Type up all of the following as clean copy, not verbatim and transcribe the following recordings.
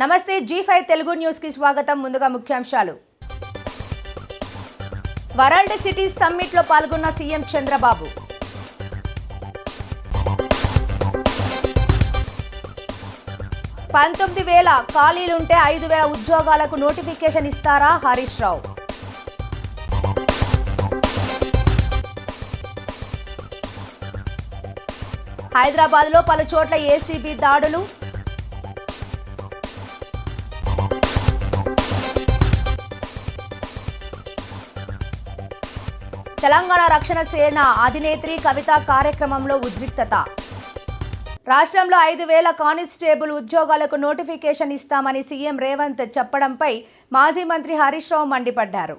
నమస్తే G5 Telugu news కి స్వాగతం. ముందుగా ముఖ్యాంశాలు. వరల్డ్ సిటీస్ సమ్మిట్ లో పాల్గొన్న సీఎం చంద్రబాబు. పంతొమ్మిది వేల ఖాళీలుంటే 5,000 ఉద్యోగాలకు నోటిఫికేషన్ ఇస్తారా హరీష్ రావు. హైదరాబాద్ లో పలు చోట్ల ఏసీబీ దాడులు. తెలంగాణ రక్షణ సేన అధినేత్రి కవిత కార్యక్రమంలో ఉద్రిక్తత. రాష్ట్రంలో 5,000 కానిస్టేబుల్ ఉద్యోగాలకు నోటిఫికేషన్ ఇస్తామని సీఎం రేవంత్ చెప్పడంపై మాజీ మంత్రి హరీష్ రావు మండిపడ్డారు.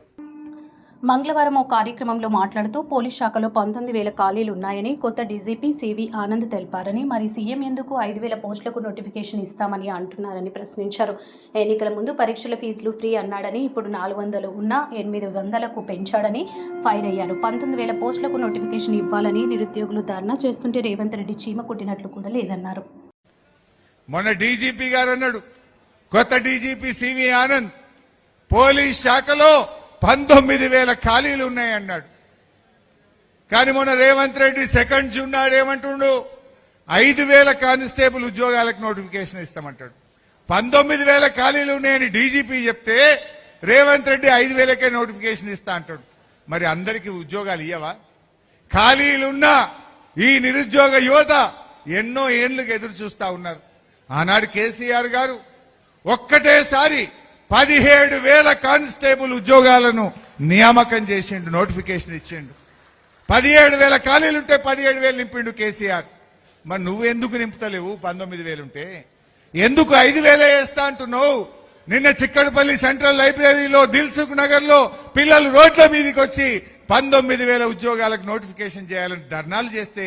మంగళవారం ఓ కార్యక్రమంలో మాట్లాడుతూ పోలీస్ శాఖలో 19,000 ఖాళీలు ఉన్నాయని కొత్త డీజీపీ సివి ఆనంద్ తెలిపారని, మరి సీఎం ఎందుకు 5,000 పోస్టులకు నోటిఫికేషన్ ఇస్తామని అంటున్నారని ప్రశ్నించారు. ఎన్నికల ముందు పరీక్షల ఫీజులు ఫ్రీ అన్నాడని, ఇప్పుడు 400 ఉన్న 800కు పెంచాడని ఫైర్ అయ్యారు. 19,000 పోస్టులకు నోటిఫికేషన్ ఇవ్వాలని నిరుద్యోగులు ధర్నా చేస్తుంటే రేవంత్ రెడ్డి చీమ కుట్టినట్లు కూడా లేదన్నారు. మొన్న డీజీపీ గారు అన్నాడు, కొత్త డీజీపీ సివి ఆనంద్ పోలీస్ శాఖలో 19,000 ఖాళీలు ఉన్నాయన్నాడు. కానీ మొన్న రేవంత్ రెడ్డి సెకండ్ జూన్ నాడు ఏమంటుండు, 5,000 కానిస్టేబుల్ ఉద్యోగాలకు నోటిఫికేషన్ ఇస్తామంటాడు. 19,000 ఖాళీలు ఉన్నాయని డీజీపీ చెప్తే రేవంత్ రెడ్డి 5,000కే నోటిఫికేషన్ ఇస్తా అంటాడు. మరి అందరికీ ఉద్యోగాలు ఇయ్యవా? ఖాళీలున్నా ఈ నిరుద్యోగ యువత ఎన్నో ఏళ్లుగా ఎదురు చూస్తా ఉన్నారు. ఆనాడు కేసీఆర్ గారు ఒక్కటేసారి 17,000 కానిస్టేబుల్ ఉద్యోగాలను నియామకం చేసిండు, నోటిఫికేషన్ ఇచ్చిండు. 17,000 ఖాళీలుంటే 17,000 నింపిండు కేసీఆర్. మరి నువ్వు ఎందుకు నింపుతలేవు? 19,000 ఉంటే ఎందుకు 5,000 వేస్తా అంటున్నావు? నిన్న చిక్కడపల్లి సెంట్రల్ లైబ్రరీలో, దిల్సుఖ్ నగర్ లో పిల్లలు రోడ్ల మీదకి వచ్చి 19,000 ఉద్యోగాలకు నోటిఫికేషన్ చేయాలని ధర్నాలు చేస్తే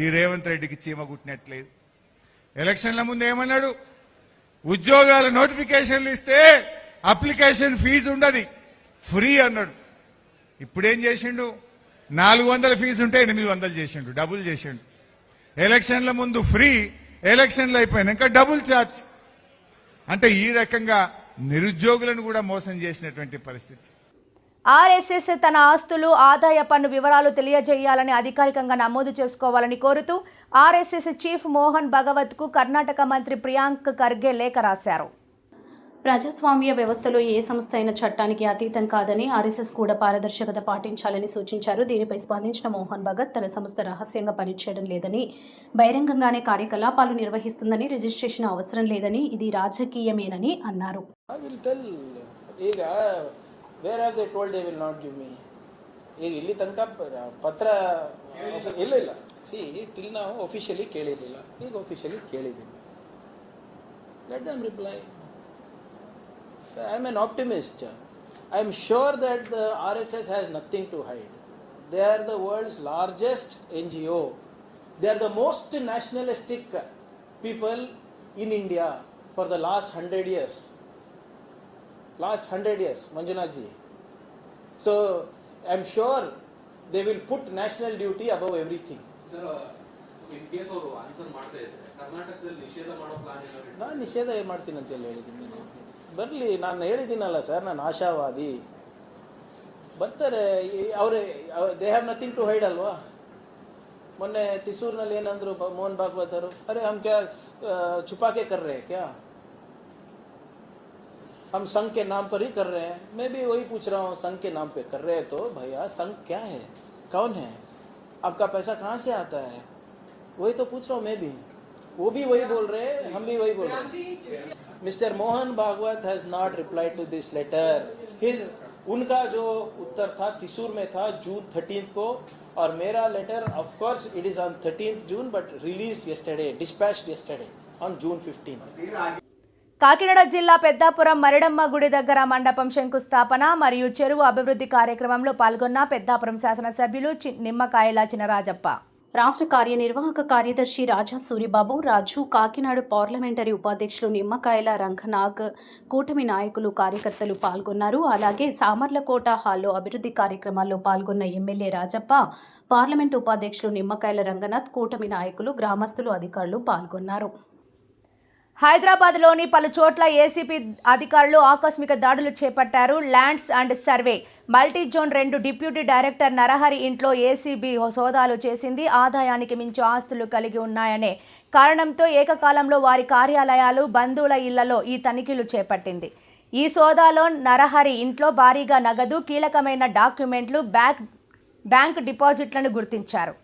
ఈ రేవంత్ రెడ్డికి చీమ కుట్టినట్లేదు. ఎలక్షన్ల ముందు ఏమన్నాడు, ఉద్యోగాల నోటిఫికేషన్లు ఇస్తే అప్లికేషన్ ఫీజు ఉండదు, ఫ్రీ అన్నాడు. ఇప్పుడేం చేసిండు, 400 ఫీజు ఉంటే 800 చేసిండు, డబుల్ చేసిండు. ఎలక్షన్ల ముందు ఫ్రీ, ఎలక్షన్లు అయిపోయినాక డబుల్ ఛార్జ్. అంటే ఈ రకంగా నిరుద్యోగులను కూడా మోసం చేసినటువంటి పరిస్థితి. ఆర్ఎస్ఎస్ తన ఆస్తులు, ఆదాయ పన్ను వివరాలు తెలియజేయాలని అధికారికంగా నమోదు చేసుకోవాలని కోరుతూ ఆర్ఎస్ఎస్ చీఫ్ మోహన్ భగవత్ కు కర్ణాటక మంత్రి ప్రియాంక్ ఖర్గే లేఖ రాశారు. ప్రజాస్వామ్య వ్యవస్థలో ఏ సంస్థ అయినా చట్టానికి అతీతం కాదని, ఆర్ఎస్ఎస్ కూడా పారదర్శకత పాటించాలని సూచించారు. దీనిపై స్పందించిన మోహన్ భగత్ తన సంస్థ రహస్యంగా పనిచేయడం లేదని, బహిరంగంగానే కార్యకలాపాలు నిర్వహిస్తుందని, రిజిస్ట్రేషన్ అవసరం లేదని, ఇది రాజకీయమేనని అన్నారు. Where have they told they will not give me? ಈಗ ಇಲ್ಲಿ ತನಕ ಪತ್ರ ಇಲ್ಲ. ಸಿ ಟಿಲ್ ನಾವು officially ಕೇಳಿದಿಲ್ಲ, ಈಗ officially ಕೇಳಿದ್ದೀನಿ. Let them reply. I am an optimist. I am sure that the RSS has nothing to hide. They are the world's largest NGO. They are the most nationalistic people in India for the last 100 years. Last 100 years, Manjunath ji. So, I am sure they will put national duty above everything. Sir, in case of answer ಮಾಡ್ತಾ ಇದ್ರೆ ಕರ್ನಾಟಕದಲ್ಲಿ ನಿಷೇಧ ಮಾಡೋ plan ಏನಾದ್ರು? ನಾನು ನಿಷೇಧ ಮಾಡ್ತೀನಿ ಅಂತ ಹೇಳಿದ್ದೀನಿ. ಬರಲಿ, ನಾನು ಹೇಳಿದ್ದೀನಲ್ಲ ಸರ್, ನಾನು ಆಶಾವಾದಿ. ಬರ್ತಾರೆ ಅವರೇ, they have nothing to hide ಅಲ್ವಾ. ಮೊನ್ನೆ ತಿಸೂರಿನಲ್ಲಿ ಏನಂದ್ರು ಮೋಹನ್ ಭಾಗವತ್ ಅವರು, ಅರೆ ಹಮ್ ಕ್ಯಾ छुपाके कर रहे हैं क्या, हम संघ के नाम पर ही कर रहे हैं. मैं भी वही पूछ रहा हूँ, संघ के नाम पे कर रहे हैं तो भैया संघ क्या है, कौन है, आपका पैसा कहाँ से आता है, वही तो पूछ रहा हूँ मैं भी. वो भी वही बोल रहे हैं, हम भी वही बोल रहे हैं. Mister Mohan Bhagwat has not replied to this letter. उनका जो उत्तर था तिसूर में था जून 13 को, और मेरा letter of course it is on 13th June but released yesterday, dispatched yesterday on June 15th. Kakinada జిల్లా పెద్దాపురం మరిడమ్మ గుడి దగ్గర మండపం శంకుస్థాపన మరియు చెరువు అభివృద్ధి కార్యక్రమంలో పాల్గొన్న పెద్దాపురం శాసనసభ్యులు నిమ్మకాయల చినరాజప్ప. రాష్ట్ర కార్యనిర్వాహక కార్యదర్శి రాజా సూరిబాబు రాజు, కాకినాడ పార్లమెంటరీ ఉపాధ్యక్షులు నిమ్మకాయల రంగనాగ్, కూటమి నాయకులు, కార్యకర్తలు పాల్గొన్నారు. అలాగే సామర్లకోట హాల్లో అభివృద్ధి కార్యక్రమాల్లో పాల్గొన్న ఎమ్మెల్యే రాజప్ప, పార్లమెంటు ఉపాధ్యక్షులు నిమ్మకాయల రంగనాథ్, కూటమి నాయకులు, గ్రామస్తులు, అధికారులు పాల్గొన్నారు. హైదరాబాద్లోని పలు చోట్ల ఏసీపీ అధికారులు ఆకస్మిక దాడులు చేపట్టారు. Lands and survey multi zone 2 deputy director Narahari ఇంట్లో ఏసీబీ సోదాలు చేసింది. ఆదాయానికి మించి ఆస్తులు కలిగి ఉన్నాయనే కారణంతో ఏకకాలంలో వారి కార్యాలయాలు, బంధువుల ఇళ్లలో ఈ తనిఖీలు చేపట్టింది. ఈ సోదాలో నరహరి ఇంట్లో భారీగా నగదు, కీలకమైన డాక్యుమెంట్లు, బ్యాంక్ డిపాజిట్లను గుర్తించారు.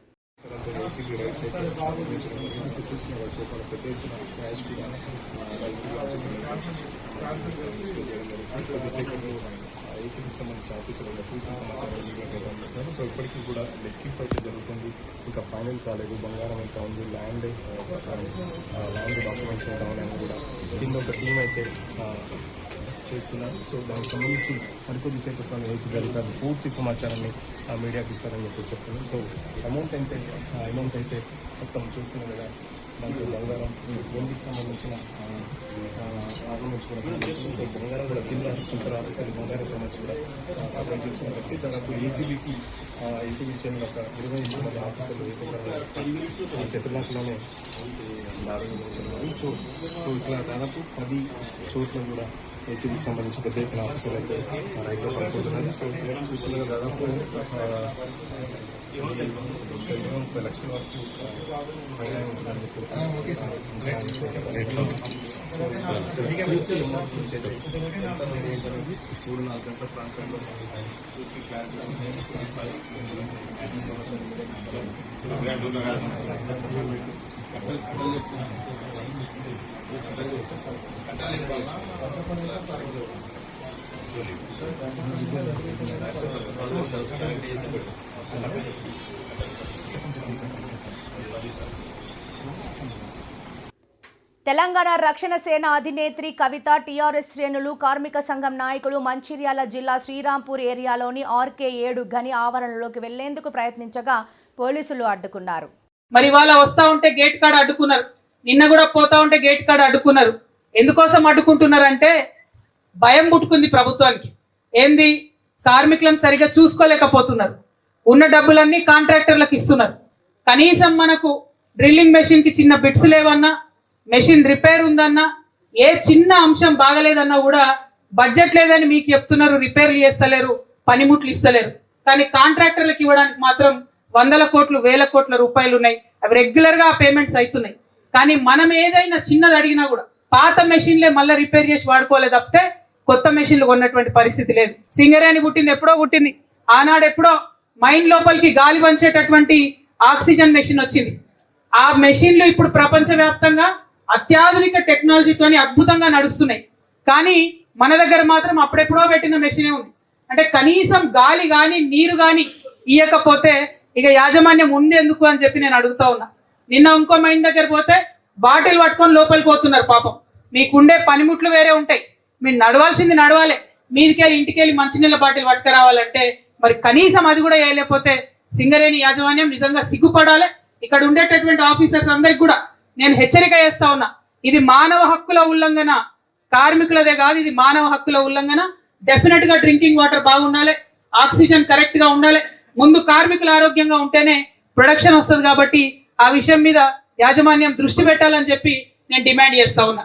ఏసీకి సంబంధించిన ఆఫీసులలో పూర్తి సమాచారం అందిస్తున్నారు. సో ఇప్పటికీ కూడా లెక్కింపు అయితే జరుగుతుంది. ఇంకా ఫైనల్ కాలేదు. బంగారం ఎంత ఉంది, ల్యాండ్ డాక్యుమెంట్స్ ఎంత ఉన్నాయని కూడా కింద ఒక టీం అయితే చేస్తున్నారు. సో దానికి సంబంధించి మరికొద్దిసేపు ఏసీబీ అధికారులు పూర్తి సమాచారాన్ని మీడియాకి ఇస్తారని చెప్తున్నారు. సో అమౌంట్ అయితే మొత్తం చూస్తున్నాం కదా, దాంట్లో బంగారం, వెండికి సంబంధించిన ఆర్నమెంట్స్ కూడా. సో బంగారం కూడా కింద ఇంటర్ ఆఫీసర్ బంగారం సంబంధించి కూడా సప్లై చేస్తున్నారు. దాదాపు ఏసీబీ చెందిన ఒక 20 మంది ఆఫీసర్లు చెట్టులాట్లోనే దాడి నిర్వహించారు. సో ఇట్లా దాదాపు 10 చోట్ల కూడా ఏసీబీకి సంబంధించి పెద్ద ఎత్తున ఆఫీసర్లు అయితే రైతులు పడుకుంటున్నారు. సో చూసిన దాదాపు 30 లక్షల వరకు పైన ఉంటుందని చెప్పేసి రేట్లో. సో 3-4 గంటల ప్రాంతంలో పూర్తి క్లారిటీ తెలంగాణ రక్షణ సేన అధినేత్రి కవిత, టీఆర్ఎస్ శ్రేణులు, కార్మిక సంఘం నాయకులు మంచిర్యాల జిల్లా శ్రీరాంపూర్ ఏరియాలోని RK7 గని ఆవరణలోకి వెళ్లేందుకు ప్రయత్నించగా పోలీసులు అడ్డుకున్నారు. మరి వాళ్ళ వస్తా ఉంటే గేట్ కాడ అడ్డుకున్నారు. నిన్న కూడా పోతా ఉంటే గేట్ కాడ అడ్డుకున్నారు. ఎందుకోసం అడ్డుకుంటున్నారంటే భయం పుట్టుకుంది ప్రభుత్వానికి. ఏంది, కార్మికులను సరిగా చూసుకోలేకపోతున్నారు. ఉన్న డబ్బులన్నీ కాంట్రాక్టర్లకు ఇస్తున్నారు. కనీసం మనకు డ్రిల్లింగ్ మెషిన్ కి చిన్న బిట్స్ లేవన్నా, మెషిన్ రిపేర్ ఉందన్నా, ఏ చిన్న అంశం బాగలేదన్నా కూడా బడ్జెట్ లేదని మీకు చెప్తున్నారు. రిపేర్లు చేస్తలేరు, పనిముట్లు ఇస్తలేరు. కానీ కాంట్రాక్టర్లకు ఇవ్వడానికి మాత్రం 100 కోట్లు 1000 కోట్ల రూపాయలు ఉన్నాయి. అవి రెగ్యులర్ గా పేమెంట్స్ అవుతున్నాయి. కానీ మనం ఏదైనా చిన్నది అడిగినా కూడా పాత మెషిన్లే మళ్ళీ రిపేర్ చేసి వాడుకోలేదు తప్పితే కొత్త మెషిన్లు కొన్నటువంటి పరిస్థితి లేదు. సింగరేణి పుట్టింది ఎప్పుడో పుట్టింది. ఆనాడు ఎప్పుడో మైన్ లోపలికి గాలి పంచేటటువంటి ఆక్సిజన్ మెషిన్ వచ్చింది. ఆ మెషిన్లు ఇప్పుడు ప్రపంచవ్యాప్తంగా అత్యాధునిక టెక్నాలజీతోని అద్భుతంగా నడుస్తున్నాయి. కానీ మన దగ్గర మాత్రం అప్పుడెప్పుడో పెట్టిన మెషినే ఉంది. అంటే కనీసం గాలి కానీ నీరు కానీ ఇయ్యకపోతే ఇక యాజమాన్యం ఉంది ఎందుకు అని చెప్పి నేను అడుగుతా ఉన్నా. నిన్న ఇంకో మైన్ దగ్గర పోతే బాటిల్ పట్టుకొని లోపలికి పోతున్నారు. పాపం మీకుండే పనిముట్లు వేరే ఉంటాయి, మీరు నడవాల్సింది నడవాలే. మీదికెళ్ళి ఇంటికెళ్ళి మంచినీళ్ళ బాటిల్ పట్టుకురావాలంటే మరి కనీసం అది కూడా వేయలేకపోతే సింగరేణి యాజమాన్యం నిజంగా సిగ్గుపడాలి. ఇక్కడ ఉండేటటువంటి ఆఫీసర్స్ అందరికి కూడా నేను హెచ్చరిక చేస్తా ఉన్నా. ఇది మానవ హక్కుల ఉల్లంఘన, కార్మికులదే కాదు, ఇది మానవ హక్కుల ఉల్లంఘన. డెఫినెట్ గా డ్రింకింగ్ వాటర్ బాగుండాలి, ఆక్సిజన్ కరెక్ట్ గా ఉండాలి. ముందు కార్మికులు ఆరోగ్యంగా ఉంటేనే ప్రొడక్షన్ వస్తుంది. కాబట్టి ఆ విషయం మీద యాజమాన్యం దృష్టి పెట్టాలని చెప్పి నేను డిమాండ్ చేస్తా ఉన్నా.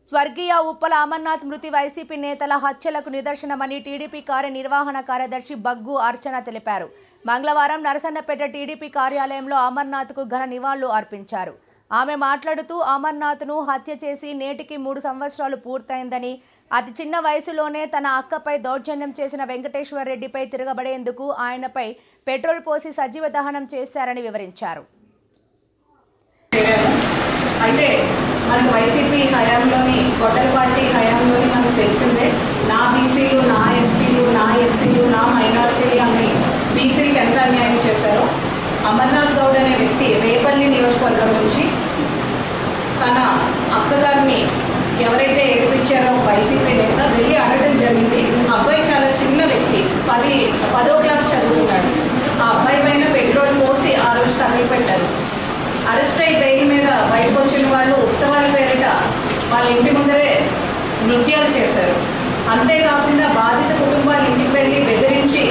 స్వర్గీయ ఉప్పల అమర్నాథ్ మృతి వైసీపీ నేతల హత్యలకు నిదర్శనమని టీడీపీ కార్యనిర్వహణ కార్యదర్శి బగ్గు అర్చన తెలిపారు. మంగళవారం నరసన్నపేట టీడీపీ కార్యాలయంలో అమర్నాథ్కు ఘన నివాళులు అర్పించారు. ఆమె మాట్లాడుతూ అమర్నాథ్ను హత్య చేసి నేటికి 3 సంవత్సరాలు పూర్తయిందని, అతి చిన్న వయసులోనే తన అక్కపై దౌర్జన్యం చేసిన వెంకటేశ్వర్ రెడ్డిపై తిరగబడేందుకు ఆయనపై పెట్రోల్ పోసి సజీవ దహనం చేశారని వివరించారు. అయితే మనకు వైసీపీ హయాంలోని, గొడ్డల పార్టీ హయాంలోని మనకు తెలిసిందే, నా బీసీలు, నా ఎస్టీలు, నా ఎస్సీలు, నా మైనారిటీలు అని బీసీలకు ఎంత అన్యాయం చేశారో. అమర్నాథ్ గౌడ్ అనే వ్యక్తి రేపల్లి నియోజకవర్గం నుంచి తన అక్కగారిని ఎవరైతే ఏడిపించారో వైసీపీ నేత వెళ్ళి అడగడం జరిగింది. అబ్బాయి చాలా చిన్న వ్యక్తి, 10వ క్లాస్ చదువుతున్నాడు. ఆ అబ్బాయి పైన పెట్రోల్ పోసి ఆ రోజు తగిలిపెట్టారు. అరెస్ట్ అయి బెయిల్ మీద బయటకు వచ్చిన వాళ్ళు ఉత్సవాల పేరిట వాళ్ళ ఇంటి ముందరే నృత్యాలు చేశారు. అంతేకాకుండా బాధిత కుటుంబాల ఇంటికి వెళ్ళి బెదిరించి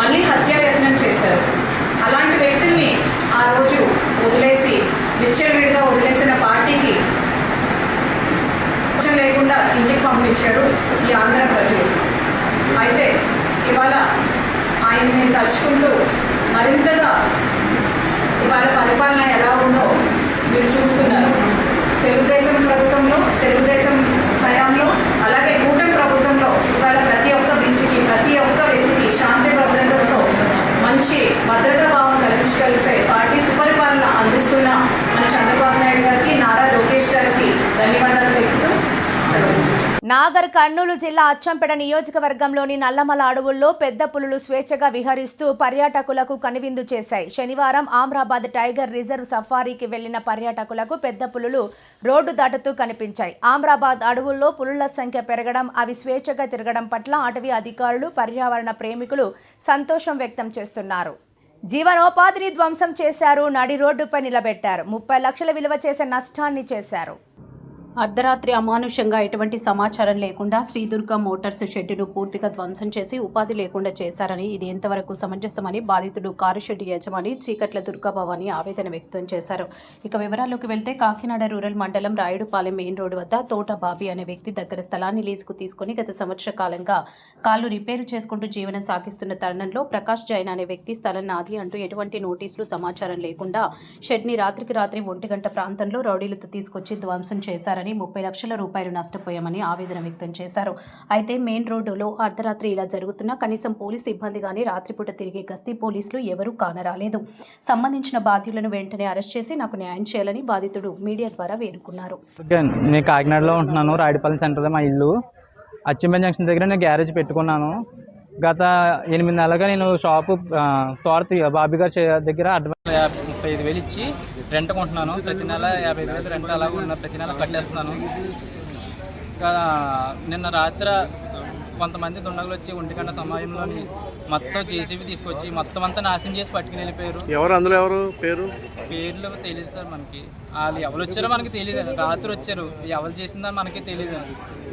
మళ్ళీ హత్యాయత్నం చేశారు. అలాంటి వ్యక్తుల్ని ఆ రోజు వదిలేసి విచ్చలవిడిగా వదిలేసిన పార్టీకి ఇంటికి పంపించారు ఈ ఆంధ్ర ప్రజలు. అయితే ఇవాళ ఆయన్ని తలుచుకుంటూ మరింతగా ఇవాళ పరిపాలన ఎలా ఉందో మీరు చూస్తున్నారు. తెలుగుదేశం ప్రభుత్వంలో, తెలుగుదేశం హయాంలో, అలాగే కూటమి ప్రభుత్వంలో ఇవాళ ప్రతి ఒక్క బీసీకి, ప్రతి ఒక్క వ్యక్తికి శాంతి భద్రతలతో మంచి భద్రతా భావం కల్పించగలిసే పార్టీ సుపరిపాలన అందిస్తున్న మన చంద్రబాబు నాయుడు గారికి, నారా లోకేష్ గారికి ధన్యవాదాలు తెలుపుతూ నాగర్ కర్నూలు జిల్లా అచ్చంపేట నియోజకవర్గంలోని నల్లమల అడవుల్లో పెద్ద పులులు స్వేచ్ఛగా విహరిస్తూ పర్యాటకులకు కనువిందు చేశాయి. శనివారం ఆమ్రాబాద్ టైగర్ రిజర్వ్ సఫారీకి వెళ్లిన పర్యాటకులకు పెద్ద పులులు రోడ్డు దాటుతూ కనిపించాయి. ఆమ్రాబాద్ అడవుల్లో పులుల సంఖ్య పెరగడం, అవి స్వేచ్ఛగా తిరగడం పట్ల అటవీ అధికారులు, పర్యావరణ ప్రేమికులు సంతోషం వ్యక్తం చేస్తున్నారు. జీవనోపాధిని ధ్వంసం చేశారు, నడి రోడ్డుపై నిలబెట్టారు, 30 లక్షల విలువ చేసే నష్టాన్ని చేశారు. అర్ధరాత్రి అమానుషంగా ఎటువంటి సమాచారం లేకుండా శ్రీదుర్గ మోటార్స్ షెడ్డును పూర్తిగా ధ్వంసం చేసి ఉపాధి లేకుండా చేశారని, ఇది ఎంతవరకు సమంజసమని బాధితుడు కారు షెడ్డు యజమాని చీకట్ల దుర్గాభవాని ఆవేదన వ్యక్తం చేశారు. ఇక వివరాల్లోకి వెళ్తే కాకినాడ రూరల్ మండలం రాయుడుపాలెం మెయిన్ రోడ్డు వద్ద తోట బాబీ అనే వ్యక్తి దగ్గర స్థలాన్ని లీజుకు తీసుకుని గత సంవత్సర కాలంగా కాళ్లు రిపేరు చేసుకుంటూ జీవనం సాగిస్తున్న తరుణంలో ప్రకాష్ జైన్ అనే వ్యక్తి స్థలం నాది అంటూ ఎటువంటి నోటీసులు సమాచారం లేకుండా షెడ్ని రాత్రికి రాత్రి 1 గంట ప్రాంతంలో రౌడీలతో తీసుకొచ్చి ధ్వంసం చేశారని, 30 లక్షల రూపాయలు నష్టపోయామని ఆవేదన వ్యక్తం చేశారు. అయితే మెయిన్ రోడ్డులో అర్ధరాత్రి ఇలా జరుగుతున్నా కనీసం పోలీసు సిబ్బంది గానీ, రాత్రిపూట తిరిగే గస్తీ పోలీసులు ఎవరూ కానరాలేదు. సంబంధించిన బాధ్యులను వెంటనే అరెస్ట్ చేసి నాకు న్యాయం చేయాలని బాధితుడు మీడియా ద్వారా వేడుకున్నారు. నేను కాకినాడలో ఉంటున్నాను. రాయుడుపాలెం సెంటర్లో మా ఇల్లు. అచ్చంపేట జంక్షన్ దగ్గర నేను గ్యారేజ్ పెట్టుకున్నాను. గత 8 నెలలుగా నేను షాపు తోట బాబీ గారి దగ్గర అడ్వాన్స్ 35,000 ఇచ్చి రెంట్ కొంటున్నాను. ప్రతి నెల 55,000 రెంట్ అలాగే ఉన్న ప్రతి నెల కట్టేస్తున్నాను. నిన్న రాత్రి కొంతమంది దుండగులు వచ్చి 1 గంట సమయంలోని మొత్తం జేసీబీ తీసుకొచ్చి మొత్తం అంతా నాశనం చేసి పట్టుకుని వెళ్ళిపోయారు. ఎవరు అందులో ఎవరు పేర్లు తెలియదు సార్ మనకి. వాళ్ళు ఎవరు వచ్చారో మనకి తెలియదు. రాత్రి వచ్చారు, ఎవరు చేసిందో మనకి తెలియదు.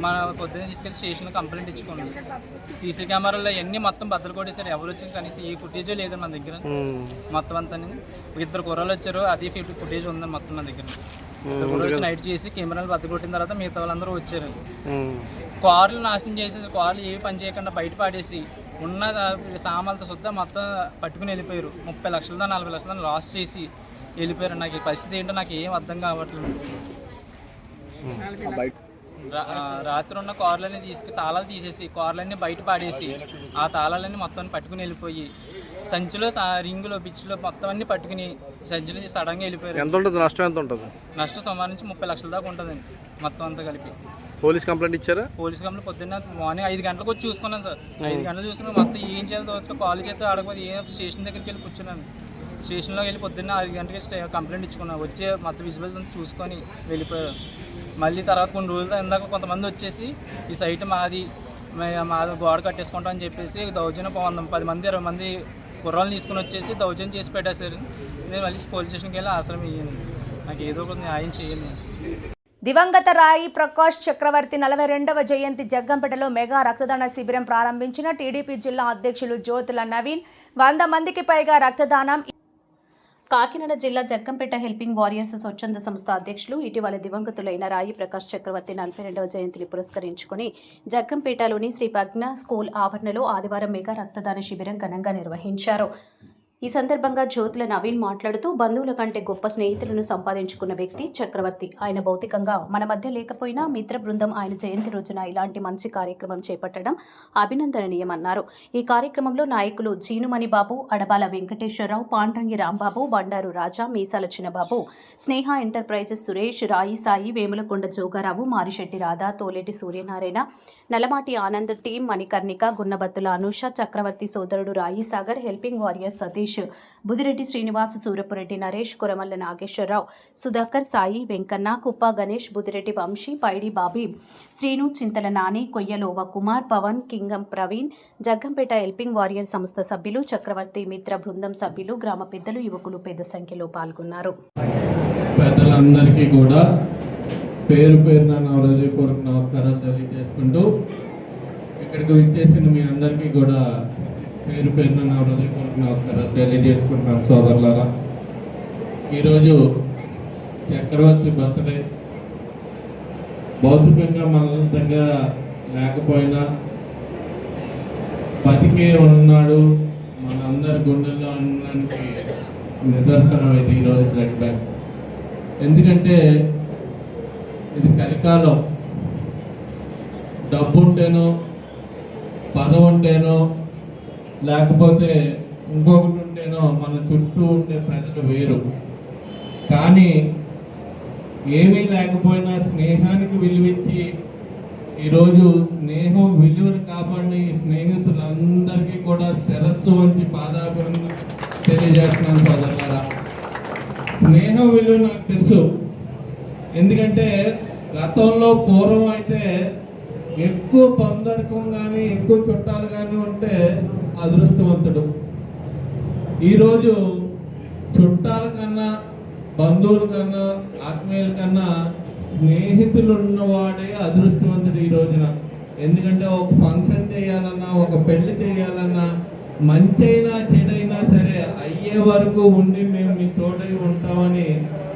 మన పొద్దున్న తీసుకెళ్ళి స్టేషన్లో కంప్లైంట్ ఇచ్చుకున్నాం. సీసీ కెమెరాలో అన్నీ మొత్తం బద్దలు కొట్టేశారు. ఎవరు వచ్చారు కనీసం ఏ ఫుటేజ్ లేదు మన దగ్గర. మొత్తం అంతా 2 కుర్రాలు వచ్చారు, అది ఫుటేజ్ ఉంది మొత్తం మన దగ్గర. వచ్చి నైట్ చేసి కెమెరాలు బద్దలు కొట్టిన తర్వాత మిగతా వాళ్ళందరూ వచ్చారు. కార్లు నాశనం చేసేసి కార్లు ఏవి పని చేయకుండా బయట పాడేసి ఉన్న సామాన్లతో సుద్దా మొత్తం పట్టుకుని వెళ్ళిపోయారు. 30 లక్షలతో 40 లక్షలతో లాస్ చేసి వెళ్ళిపోయారు. నాకు ఈ పరిస్థితి ఏంటో నాకు ఏం అర్థం కావట్లేదు. రాత్రి ఉన్న కార్లన్నీ తాళాలు తీసేసి కార్లన్నీ బయట పాడేసి ఆ తాళాలన్నీ మొత్తం పట్టుకుని వెళ్ళిపోయి సంచిలో రింగులో బిచ్చులో మొత్తం అన్ని పట్టుకుని సంచిలో సడన్గా వెళ్ళిపోయారు. ఎంత ఉంటుంది నష్టం? ఎంత ఉంటుంది నష్టం? సుమారు నుంచి 30 లక్షల దాకా ఉంటుందండి మొత్తం అంతా కలిపి. పోలీస్ కంప్లైంట్ ఇచ్చారా? పోలీస్ కంప్లైంట్ పొద్దున్న మార్నింగ్ 5 గంటలకు వచ్చి చూసుకున్నాను సార్. 5 గంటలు చూసుకుని మొత్తం ఏం చేయాలి దోచుకో కాల్ చేస్తే ఆడకపోతే స్టేషన్ దగ్గరికి వెళ్ళి కూర్చున్నాను. స్టేషన్లో వెళ్ళి పొద్దున్న 5 గంటలకి కంప్లైంట్ ఇచ్చుకున్నాను. వచ్చే మొత్తం విజువల్స్ అంతా చూసుకొని వెళ్ళిపోయారు. మళ్ళీ తర్వాత కొన్ని రోజులు ఇందాక కొంతమంది వచ్చేసి ఈ సైట్ మాది గోడ కట్టేసుకుంటాం అని చెప్పేసి దౌర్జన్యం 10 మంది 20 మంది కుర్రాలను తీసుకుని వచ్చేసి దౌర్జన్యం చేసి పెట్టేశారు. నేను మళ్ళీ పోలీస్ స్టేషన్కి వెళ్ళి ఆశ్రమం ఇయ్యాను. నాకు ఏదో ఒక న్యాయం చేయాలి. దివంగత రాయి ప్రకాష్ చక్రవర్తి 42వ జయంతి జగ్గంపేటలో మెగా రక్తదాన శిబిరం ప్రారంభించిన టీడీపీ జిల్లా అధ్యక్షులు జ్యోతుల నవీన్ 100 మందికి పైగా రక్తదానం. కాకినాడ జిల్లా జగ్గంపేట హెల్పింగ్ వారియర్స్ స్వచ్ఛంద సంస్థ అధ్యక్షులు ఇటీవల దివంగతులైన రాయి ప్రకాష్ చక్రవర్తి 42వ జయంతిని పురస్కరించుకుని జగ్గంపేటలోని శ్రీ ప్రజ్ఞ స్కూల్ ఆవరణలో ఆదివారం మెగా రక్తదాన శిబిరం ఘనంగా నిర్వహించారు. ఈ సందర్భంగా జ్యోతుల నవీన్ మాట్లాడుతూ బంధువుల కంటే గొప్ప స్నేహితులను సంపాదించుకున్న వ్యక్తి చక్రవర్తి. ఆయన భౌతికంగా మన మధ్య లేకపోయినా మిత్ర బృందం ఆయన జయంతి రోజున ఇలాంటి మంచి కార్యక్రమం చేపట్టడం అభినందనీయమన్నారు. ఈ కార్యక్రమంలో నాయకులు జీనుమణి బాబు, అడబాల వెంకటేశ్వరరావు, పాండ్రంగి రాంబాబు, బండారు రాజా, మీసాల చిన్నబాబు, స్నేహ ఎంటర్ప్రైజెస్ సురేష్, రాయి సాయి, వేములకొండ జోగారావు, మారిశెట్టి రాధా, తోలేటి సూర్యనారాయణ, నలమాటి ఆనంద్ టీం, మణికర్ణిక, గున్నబత్తుల అనూష, చక్రవర్తి సోదరుడు రాయి సాగర్, హెల్పింగ్ వారియర్ సతీష్, బుదిరెడ్డి శ్రీనివాస్, సూరపురెడ్డి నరేష్, కొరమల్ల నాగేశ్వరరావు, సుధాకర్, సాయి, వెంకన్న, కుప్ప గణేష్, బుదిరెడ్డి వంశీ, పైడి బాబీ, శ్రీను, చింతల నాని, కొయ్యలోవ కుమార్, పవన్, కింగం ప్రవీణ్, జగ్గంపేట హెల్పింగ్ వారియర్ సంస్థ సభ్యులు, చక్రవర్తి మిత్ర బృందం సభ్యులు, గ్రామ పెద్దలు, యువకులు పెద్ద సంఖ్యలో పాల్గొన్నారు. పెద్దలందరికీ కూడా పేరు పేరున నా హృదయపూర్వక నమస్కారాలు తెలియజేసుకుంటూ ఇక్కడికి విచ్చేసిన మీ అందరికీ కూడా పేరు పేరున నా హృదయపూర్వక నమస్కారాలు తెలియజేసుకుంటున్నాను సోదరులారా. ఈరోజు చక్రవర్తి బర్త్డే. భౌతికంగా మన దగ్గర లేకపోయినా బతికే ఉన్నాడు, మనందరి గుండెల్లో ఉండడానికి నిదర్శనం ఇది ఈరోజు బ్లడ్ బ్యాంక్. ఎందుకంటే ఇది కలికాలం. డబ్బు ఉంటేనో, పదవి ఉంటేనో, లేకపోతే ఇంకొకటి ఉంటేనో మన చుట్టూ ఉండే ప్రజలు వేరు. కానీ ఏమీ లేకపోయినా స్నేహానికి విలువిచ్చి ఈరోజు స్నేహం విలువను కాపాడిన ఈ స్నేహితులందరికీ కూడా శిరస్సు వంచి పాదాభివందనం తెలియజేస్తున్నాను సోదరులారా. స్నేహం విలువ నాకు తెలుసు. ఎందుకంటే గతంలో పూర్వం అయితే ఎక్కువ బంధువర్గం కానీ ఎక్కువ చుట్టాలు కానీ ఉంటే అదృష్టవంతుడు. ఈరోజు చుట్టాల కన్నా, బంధువుల కన్నా, ఆత్మీయుల కన్నా స్నేహితులు ఉన్నవాడే అదృష్టవంతుడు ఈ రోజున. ఎందుకంటే ఒక ఫంక్షన్ చేయాలన్నా, ఒక పెళ్లి చేయాలన్నా, మంచైనా చెడైనా సరే అయ్యే వరకు ఉండి మేము మీ తోడై ఉంటామని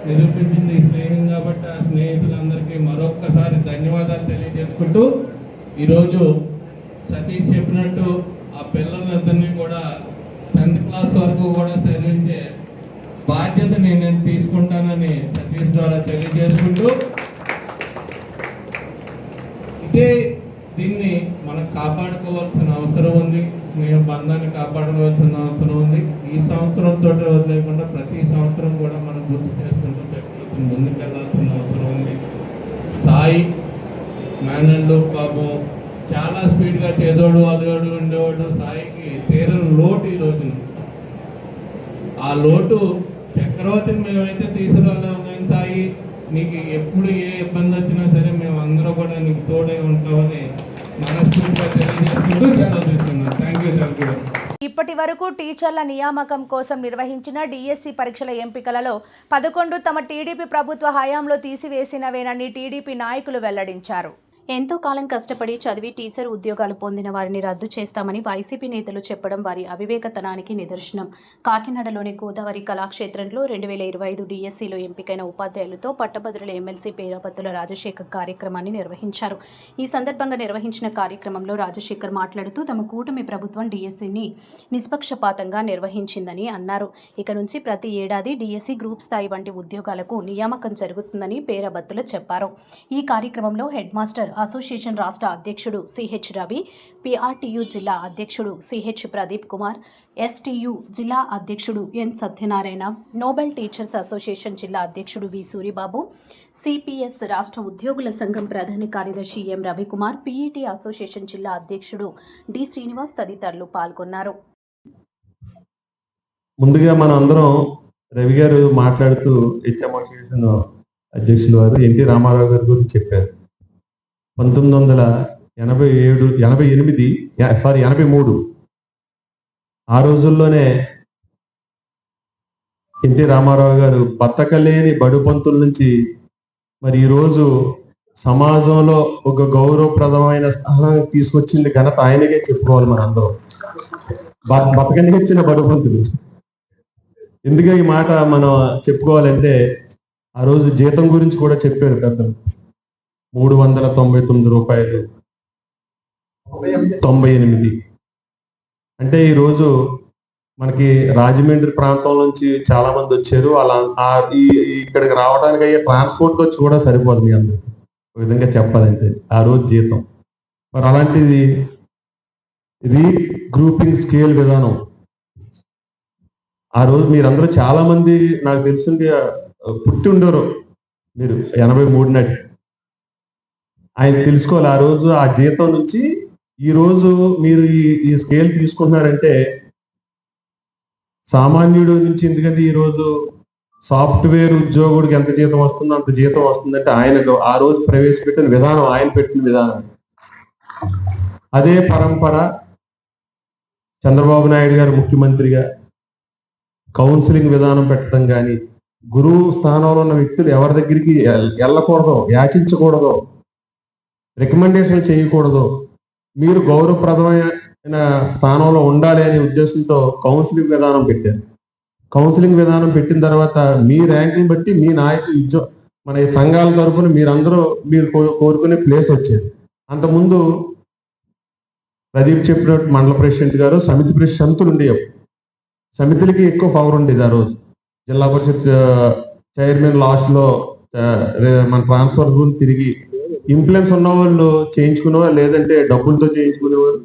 నిరూపించింది ఈ స్నేహం. కాబట్టి ఆ స్నేహితులందరికీ మరొక్కసారి ధన్యవాదాలు తెలియజేసుకుంటూ, ఈరోజు సతీష్ చెప్పినట్టు ఆ పిల్లలందరినీ కూడా 10th క్లాస్ వరకు కూడా చదివించే బాధ్యత నేను తీసుకుంటానని సతీష్ ద్వారా తెలియజేసుకుంటూ, దీన్ని మనం కాపాడుకోవాల్సిన అవసరం ఉంది. స్నేహ బంధాన్ని కాపాడుకోవాల్సిన అవసరం ఉంది. ఈ సంవత్సరంతో వదిలేకుండా ప్రతి సంవత్సరం కూడా మనం గుర్తు చేసుకుంటూ ముందుకెళ్లాల్సిన అవసరం ఉంది. సాయి మేనల్లు పాపం చాలా స్పీడ్గా చేదోడు అదోడు ఉండేవాడు. సాయికి తీరని లోటు ఈ రోజున. ఆ లోటు చక్రవర్తిని మేమైతే తీసుకురాలేము, కానీ సాయి నీకు ఎప్పుడు ఏ ఇబ్బంది వచ్చినా సరే మేము అందరూ కూడా నీకు తోడై ఉంటామని మనస్ఫూర్తిగా తెలియజేసుకుంటూ సెలవు తీసుకున్నాం. Thank you. ఇప్పటి వరకు టీచర్ల నియామకం కోసం నిర్వహించిన డిఎస్సి పరీక్షల ఎంపికలలో 11 తమ టీడీపీ ప్రభుత్వ హయాంలో తీసివేసినవేనని టీడీపీ నాయకులు వెల్లడించారు. ఎంతో కాలం కష్టపడి చదివి టీచర్ ఉద్యోగాలు పొందిన వారిని రద్దు చేస్తామని వైసీపీ నేతలు చెప్పడం వారి అవివేకతనానికి నిదర్శనం. కాకినాడలోని గోదావరి కళాక్షేత్రంలో 2025 డిఎస్సిలో ఎంపికైన ఉపాధ్యాయులతో పట్టభద్రుల ఎమ్మెల్సీ పేరాబత్తుల రాజశేఖర్ కార్యక్రమాన్ని నిర్వహించారు. ఈ సందర్భంగా నిర్వహించిన కార్యక్రమంలో రాజశేఖర్ మాట్లాడుతూ తమ కూటమి ప్రభుత్వం డిఎస్సిని నిష్పక్షపాతంగా నిర్వహించిందని అన్నారు. ఇక నుంచి ప్రతి ఏడాది డిఎస్సి గ్రూప్ స్థాయి వంటి ఉద్యోగాలకు నియామకం జరుగుతుందని పేరాబత్తుల చెప్పారు. ఈ కార్యక్రమంలో హెడ్ మాస్టర్ అసోసియేషన్ రాష్ట్ర అధ్యక్షుడు సిహెచ్ రవి, పిఆర్టీయు జిల్లా అధ్యక్షుడు సిహెచ్ ప్రదీప్ కుమార్, ఎస్టీయు జిల్లా అధ్యక్షుడు ఎన్ సత్యనారాయణ, నోబెల్ టీచర్స్ అసోసియేషన్ జిల్లా అధ్యక్షుడు వి సూరిబాబు, సిపిఎస్ రాష్ట్ర ఉద్యోగుల సంఘం ప్రధాన కార్యదర్శి ఎం రవికుమార్, పిఈటి అసోసియేషన్ జిల్లా అధ్యక్షుడు డి శ్రీనివాస్ తదితరులు పాల్గొన్నారు. ముందుగా మనం అందరం రవి గారు మాట్లాడుతూ హెచ్ఎం అసోసియేషన్ అధ్యక్షులు వారు ఎన్టీ రామారావు గారి గురించి చెప్పారు. 1983 ఆ రోజుల్లోనే ఎన్టీ రామారావు గారు బతకలేని బడుపంతుల నుంచి మరి ఈరోజు సమాజంలో ఒక గౌరవప్రదమైన స్థానాన్ని తీసుకొచ్చింది ఘనత ఆయనకే చెప్పుకోవాలి. మనందరం బతకని వచ్చిన బడుపంతులు. ఎందుకు ఈ మాట మనం చెప్పుకోవాలంటే ఆ రోజు జీతం గురించి కూడా చెప్పారు పెద్దలు. 399 రూపాయలు 98. అంటే ఈరోజు మనకి రాజమండ్రి ప్రాంతం నుంచి చాలా మంది వచ్చారు. అలా ఇక్కడికి రావడానికి అయ్యే ట్రాన్స్పోర్ట్ వచ్చి కూడా సరిపోదు మీ అందరికి. ఒక విధంగా చెప్పాలంటే ఆ రోజు జీతం. మరి అలాంటిది రీగ్రూపింగ్ స్కేల్ విధానం ఆ రోజు మీరందరూ చాలా మంది నాకు తెలిసింది పుట్టి ఉండరు. మీరు 83 నాటి ఆయన తెలుసుకోవాలి. ఆ రోజు ఆ జీతం నుంచి ఈ రోజు మీరు ఈ స్కేల్ తీసుకుంటున్నారంటే సామాన్యుడు నుంచి, ఎందుకంటే ఈరోజు సాఫ్ట్వేర్ ఉద్యోగుడికి ఎంత జీతం వస్తుందో అంత జీతం వస్తుందంటే ఆయన ఆ రోజు ప్రవేశపెట్టిన విధానం, ఆయన పెట్టిన విధానం. అదే పరంపర చంద్రబాబు నాయుడు గారు ముఖ్యమంత్రిగా కౌన్సిలింగ్ విధానం పెట్టడం కానీ, గురువు స్థానంలో ఉన్న వ్యక్తులు ఎవరి దగ్గరికి వెళ్ళకూడదు, యాచించకూడదు, రికమెండేషన్ చేయకూడదు, మీరు గౌరవప్రదమైన స్థానంలో ఉండాలి అనే ఉద్దేశంతో కౌన్సిలింగ్ విధానం పెట్టారు. కౌన్సిలింగ్ విధానం పెట్టిన తర్వాత మీ ర్యాంకుని బట్టి మీ నాయకులు మన ఈ సంఘాల తరపున మీరు కోరుకునే ప్లేస్ వచ్చేది. అంతకుముందు ప్రదీప్ చెప్పినట్టు మండల ప్రెసిడెంట్ గారు సమితి సమితులు ఉండేవి. సమితులకి ఎక్కువ పవర్ ఉండేది ఆ రోజు. జిల్లా పరిషత్ చైర్మన్ లాస్ట్లో మన ట్రాన్స్ఫర్ రూల్ తిరిగి ఇన్ఫ్లుయెన్స్ ఉన్న వాళ్ళు చేయించుకునేవారు, లేదంటే డబ్బులతో చేయించుకునేవారు,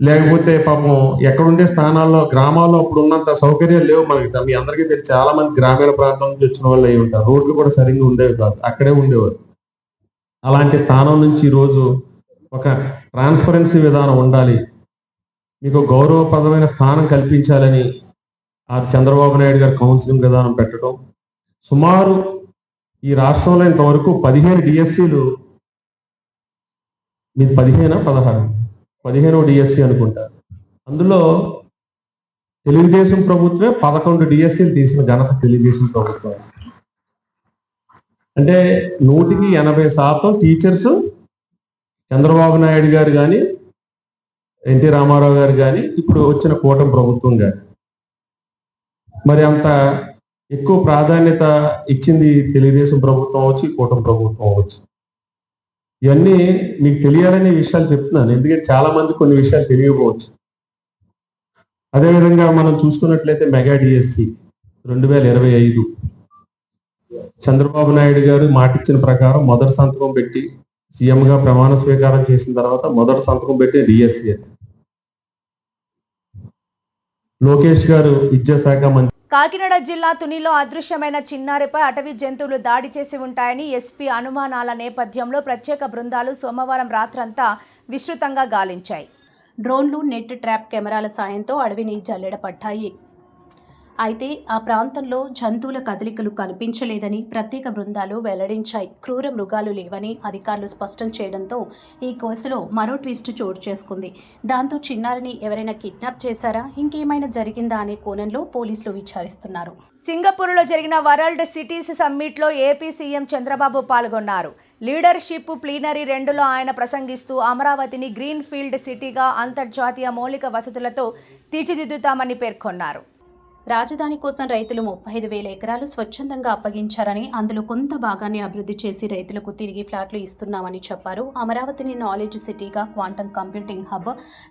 లేకపోతే పాపం ఎక్కడుండే స్థానాల్లో గ్రామాల్లో అప్పుడు ఉన్నంత సౌకర్యాలు లేవు. మనకి మీ అందరికీ తెలిసి చాలా మంది గ్రామీణ ప్రాంతం నుంచి వచ్చిన వాళ్ళు అయి ఉంటారు. రోడ్లు కూడా సరిగ్గా ఉండేవి కాదు, అక్కడే ఉండేవారు. అలాంటి స్థానం నుంచి ఈరోజు ఒక ట్రాన్స్పరెన్సీ విధానం ఉండాలి, మీకు గౌరవప్రదమైన స్థానం కల్పించాలని ఆ చంద్రబాబు నాయుడు గారు కౌన్సిలింగ్ విధానం పెట్టడం. సుమారు ఈ రాష్ట్రంలో ఇంతవరకు 15 డిఎస్సీలు, మీది 15 డిఎస్సీ అనుకుంటా. అందులో తెలుగుదేశం ప్రభుత్వమే 11 డిఎస్సీలు తీసిన ఘనత తెలుగుదేశం ప్రభుత్వం. అంటే 100% టీచర్స్ చంద్రబాబు నాయుడు గారు కానీ, ఎన్టీ రామారావు గారు కానీ, ఇప్పుడు వచ్చిన కూటమి ప్రభుత్వం కానీ. మరి అంత ఎక్కువ ప్రాధాన్యత ఇచ్చింది తెలుగుదేశం ప్రభుత్వం అవచ్చు, కూటమి ప్రభుత్వం అవచ్చు. ఇవన్నీ మీకు తెలియాలనే విషయాలు చెప్తున్నాను, ఎందుకంటే చాలా మంది కొన్ని విషయాలు తెలియకపోవచ్చు. అదేవిధంగా మనం చూసుకున్నట్లయితే మెగా డిఎస్సి 2025 చంద్రబాబు నాయుడు గారు మాటిచ్చిన ప్రకారం మొదటి సంతకం పెట్టి సీఎంగా ప్రమాణ స్వీకారం చేసిన తర్వాత మొదటి సంతకం పెట్టి డిఎస్సి. లోకేష్ గారు విద్యాశాఖ మంత్రి. కాకినాడ జిల్లా తునిలో అదృశ్యమైన చిన్నారిపై అటవీ జంతువులు దాడి చేసి ఉంటాయని ఎస్పీ అనుమానాల నేపథ్యంలో ప్రత్యేక బృందాలు సోమవారం రాత్రంతా విస్తృతంగా గాలించాయి. డ్రోన్లు, నెట్ ట్రాప్ కెమెరాల సాయంతో అడవిని జల్లెడపట్టాయి. అయితే ఆ ప్రాంతంలో జంతువుల కదలికలు కనిపించలేదని ప్రత్యేక బృందాలు వెల్లడించాయి. క్రూర మృగాలు లేవని అధికారులు స్పష్టం చేయడంతో ఈ కేసులో మరో ట్విస్ట్ చోటు చేసుకుంది. దాంతో చిన్నారిని ఎవరైనా కిడ్నాప్ చేశారా, ఇంకేమైనా జరిగిందా అనే కోణంలో పోలీసులు విచారిస్తున్నారు. సింగపూర్లో జరిగిన వరల్డ్ సిటీస్ సమ్మిట్లో ఏపీ సీఎం చంద్రబాబు పాల్గొన్నారు. లీడర్షిప్ ప్లీనరీ 2లో ఆయన ప్రసంగిస్తూ అమరావతిని గ్రీన్ ఫీల్డ్ సిటీగా అంతర్జాతీయ మౌలిక వసతులతో తీర్చిదిద్దుతామని పేర్కొన్నారు. రాజధాని కోసం రైతులు 35,000 ఎకరాలు స్వచ్ఛందంగా అప్పగించారని, అందులో కొంత భాగాన్ని అభివృద్ధి చేసి రైతులకు తిరిగి ఫ్లాట్లు ఇస్తున్నామని చెప్పారు. అమరావతిని నాలెడ్జ్ సిటీగా, క్వాంటమ్ కంప్యూటింగ్ హబ్,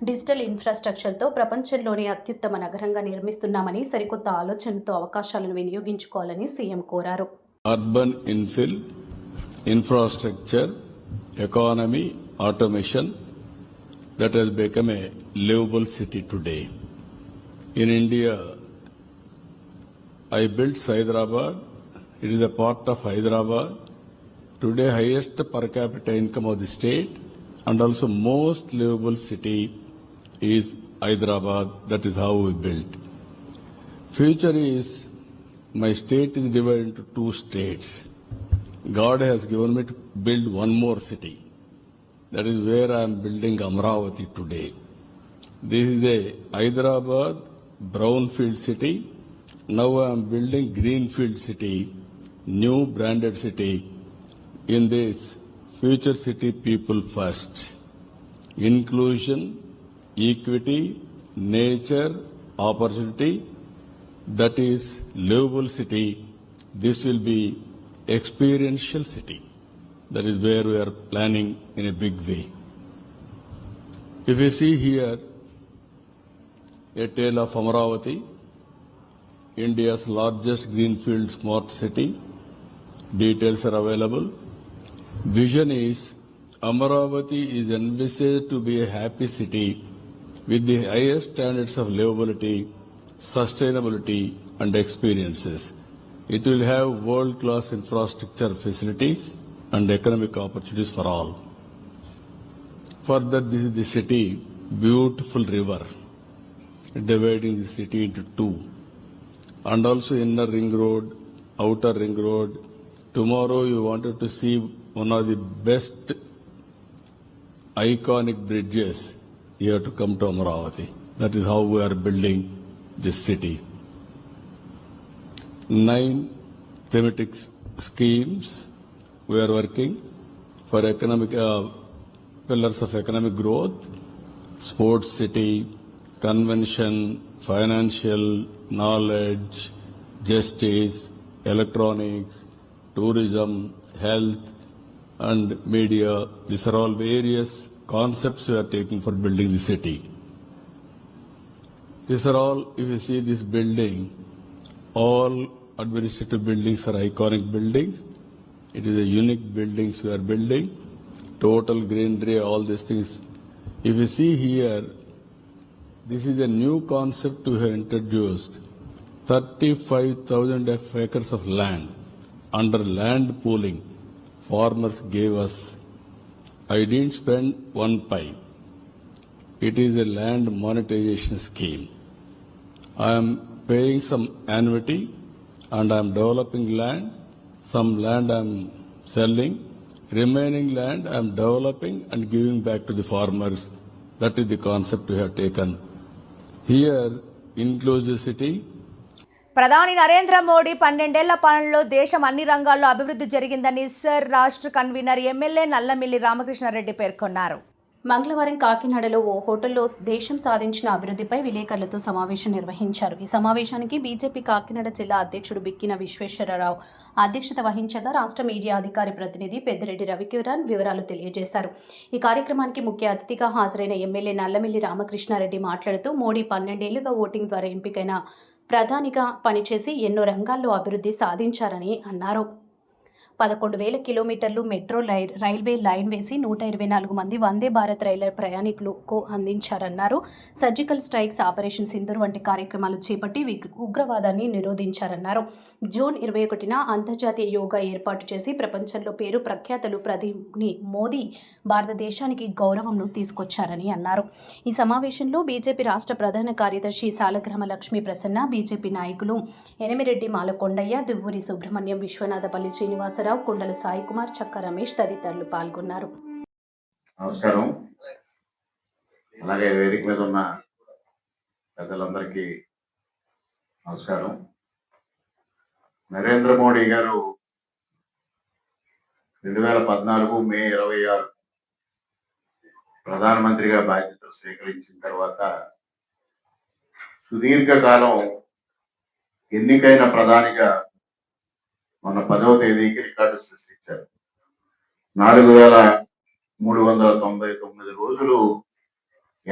డిజిటల్ ఇన్ఫ్రాస్ట్రక్చర్తో ప్రపంచంలోనే అత్యుత్తమ నగరంగా నిర్మిస్తున్నామని, సరికొత్త ఆలోచనతో అవకాశాలను వినియోగించుకోవాలని సీఎం కోరారు. Urban infill, infrastructure, economy, automation that has become a livable city today. In India, I built Hyderabad. It is a part of Hyderabad. Today, highest per capita income of the state and also most livable city is Hyderabad. That is how we built. Future is, my state is divided into 2 states. God has given me to build one more city. That is where I am building Amravati today. This is a Hyderabad brownfield city. Now I am building greenfield city, new branded city. In this future city, people first. Inclusion, equity, nature, opportunity. That is livable city. This will be experiential city. That is where we are planning in a big way. If you see here a tale of Amravati, India's largest greenfield smart city. Details are available. Vision is Amravati is envisaged to be a happy city with the highest standards of livability, sustainability and experiences. It will have world-class infrastructure facilities and economic opportunities for all. Further, this is the city, beautiful river, dividing the city into 2. And also inner ring road, outer ring road. Tomorrow you wanted to see one of the best iconic bridges, you have to come to Amravati. That is how we are building this city. 9 thematic schemes we are working for economic pillars of economic growth, sports city, convention, financial, knowledge, justice, electronics, tourism, health, and media. These are all various concepts we are taking for building the city. These are all, if you see this building, all administrative buildings are iconic buildings. It is a unique buildings we are building. Total greenery, all these things. If you see here, this is a new concept we have introduced. 35,000 acres of land under land pooling. Farmers gave us. I didn't spend one pie. It is a land monetization scheme. I am paying some annuity and I am developing land. Some land I am selling. Remaining land I am developing and giving back to the farmers. That is the concept we have taken. Here, inclusive city. ప్రధాని నరేంద్ర మోడీ 12 పాలనలో దేశం అన్ని రంగాల్లో అభివృద్ధి జరిగిందని sir రాష్ట్ర convener MLA Nallamilli Ramakrishna Reddy పేర్కొన్నారు. మంగళవారం కాకినాడలో ఓ హోటల్లో దేశం సాధించిన అభివృద్ధిపై విలేకరులతో సమావేశం నిర్వహించారు. ఈ సమావేశానికి బీజేపీ కాకినాడ జిల్లా అధ్యక్షుడు బిక్కిన విశ్వేశ్వరరావు అధ్యక్షత వహించగా రాష్ట్ర మీడియా అధికారి ప్రతినిధి పెద్దిరెడ్డి రవికిరణ్ వివరాలు తెలియజేశారు. ఈ కార్యక్రమానికి ముఖ్య అతిథిగా హాజరైన ఎమ్మెల్యే నల్లమిల్లి రామకృష్ణారెడ్డి మాట్లాడుతూ మోడీ 12 ఏళ్లుగా ఓటింగ్ ద్వారా ఎంపికైన ప్రధానిగా పనిచేసి ఎన్నో రంగాల్లో అభివృద్ధి సాధించారని అన్నారు. 11,000 కిలోమీటర్లు మెట్రో రైల్వే లైన్ వేసి 124 మంది వందే భారత్ రైలు ప్రయాణికులకు అందించారన్నారు. సర్జికల్ స్ట్రైక్స్, ఆపరేషన్ సింధూర్ వంటి కార్యక్రమాలు చేపట్టి ఉగ్రవాదాన్ని నిరోధించారన్నారు. జూన్ 21న అంతర్జాతీయ యోగా ఏర్పాటు చేసి ప్రపంచంలో పేరు ప్రఖ్యాతలు ప్రధాని మోదీ భారతదేశానికి గౌరవంను తీసుకొచ్చారని అన్నారు. ఈ సమావేశంలో బీజేపీ రాష్ట్ర ప్రధాన కార్యదర్శి సాలగ్రామ లక్ష్మీ ప్రసన్న, బీజేపీ నాయకులు ఎనిమిరెడ్డి మాలకొండయ్య, దువ్వూరి సుబ్రహ్మణ్యం, విశ్వనాథపల్లి శ్రీనివాసరావు, కుండల సాయి కుమార్, చక్క రమేష్ తదితరులు పాల్గొన్నారు. నమస్కారం. అలాగే వేదిక మీద ఉన్న పెద్దలందరికీ నమస్కారం. నరేంద్ర మోడీ గారు 2014 మే 26 ప్రధానమంత్రిగా బాధ్యతలు స్వీకరించిన తర్వాత సుదీర్ఘకాలం ఎన్నికైన ప్రధానిగా మొన్న 10వ తేదీకి రికార్డు సృష్టించారు. 4,399 రోజులు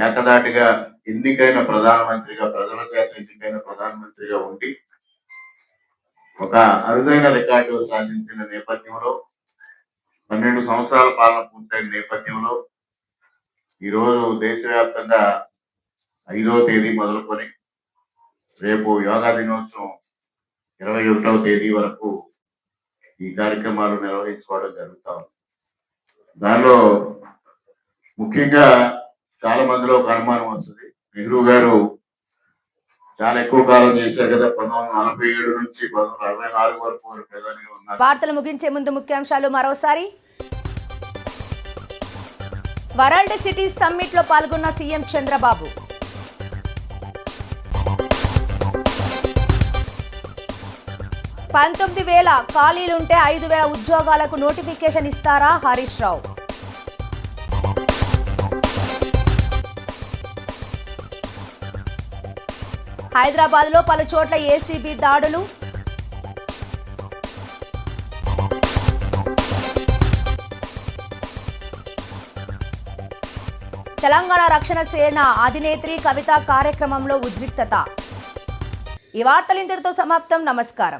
ఏకదాటిగా ఎన్నికైన ప్రధానమంత్రిగా, ప్రజల చేత ఎన్నికైన ప్రధానమంత్రిగా ఉండి ఒక అరుదైన రికార్డు సాధించిన నేపథ్యంలో, 12 సంవత్సరాల పాలన పూర్తయిన నేపథ్యంలో ఈరోజు దేశవ్యాప్తంగా 5వ తేదీ మొదలుకొని రేపు యోగా దినోత్సవం 21వ తేదీ వరకు ఈ కార్యక్రమాలు నిర్వహించుకోవడం జరుగుతా ఉంది. దానిలో ముఖ్యంగా చాలా మందిలో ఒక అనుమానం వస్తుంది. నెహ్రూ గారు చాలా ఎక్కువ కాలం చేశారు కదా, 1947 నుంచి 1964 వరకు ప్రధానిగా ఉన్నారు. వార్తలు ముగించే ముందు ముఖ్యాంశాలు మరోసారి. వరల్డ్ సిటీస్ సమ్మిట్ లో పాల్గొన్న సీఎం చంద్రబాబు. పంతొమ్మిది 19,000 ఖాళీలుంటే 5,000 ఉద్యోగాలకు నోటిఫికేషన్ ఇస్తారా హరీష్ రావు. హైదరాబాద్ లో పలు చోట్ల ఏసీబీ దాడులు. తెలంగాణ రక్షణ సేన అధినేత్రి కవిత కార్యక్రమంలో ఉద్రిక్తత. ఈ వార్తలు ఇంతటితో సమాప్తం. నమస్కారం.